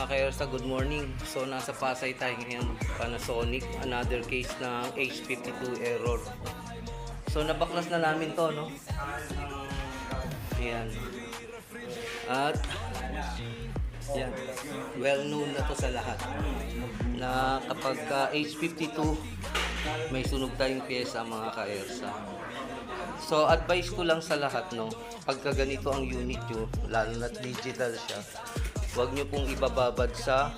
mga kaersa, good morning. So nasa Pasay tayo ngayon, Panasonic, another case ng H52 error. So nabaklas na namin to, no? Ayan. At yan, well known na to sa lahat na kapag H52 may sunog tayong pyesa mga kaersa. So advice ko lang sa lahat, no, pagka ganito ang unit nyo, lalo na digital siya, huwag nyo pong ibababad sa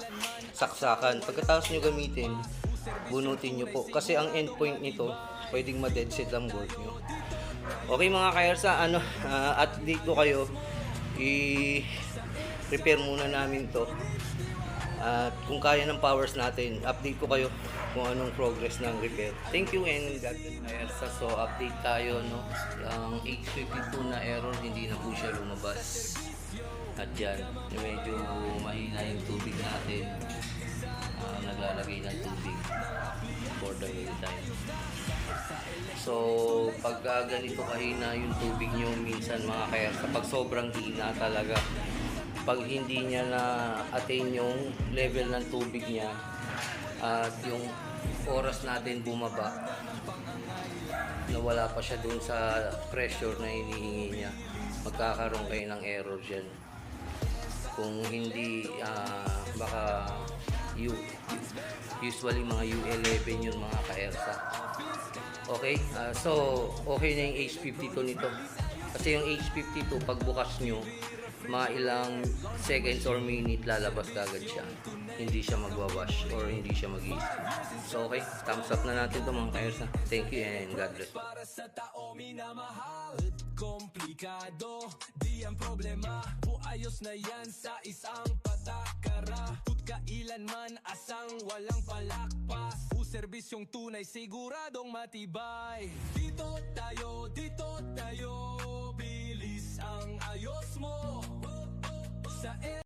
saksakan. Pagkatapos nyo gamitin, bunutin nyo po, kasi ang endpoint nito pwedeng ma-deadset ang board nyo. Okay mga kaersa, at dito kayo i-repair muna namin to. At kung kaya ng powers natin, update ko kayo kung anong progress ng repair. Thank you and God bless. So update tayo, no? Ang H52 na error, hindi na po siya lumabas. At yan, medyo mahina yung tubig natin. Naglalagay ng tubig for the meantime. So pagka ganito kahina yung tubig nyo, minsan mga kaya pag sobrang hina talaga, pag hindi niya na-attain yung level ng tubig niya at yung oras natin bumaba, nawala pa siya dun sa pressure na hinihingi niya, magkakaroon kayo ng error dyan. Kung hindi, baka usually mga U11 yun mga kaersa. Okay, so okay na yung H52 nito. Kasi yung H52 pagbukas nyo, mga ilang seconds or minute lalabas agad siya. Hindi siya magwawash or hindi siya mag-i-steam. So okay, thumbs up na natin ito mga kaersa. Thank you and God bless. Para sa tao minamahal, komplikado, di ang problema, buayos na yan sa isang patakara. Tut kailanman asang walang palakpas, serbisyong tunay siguradong matibay. Dito tayo, bilis ang ayos mo sa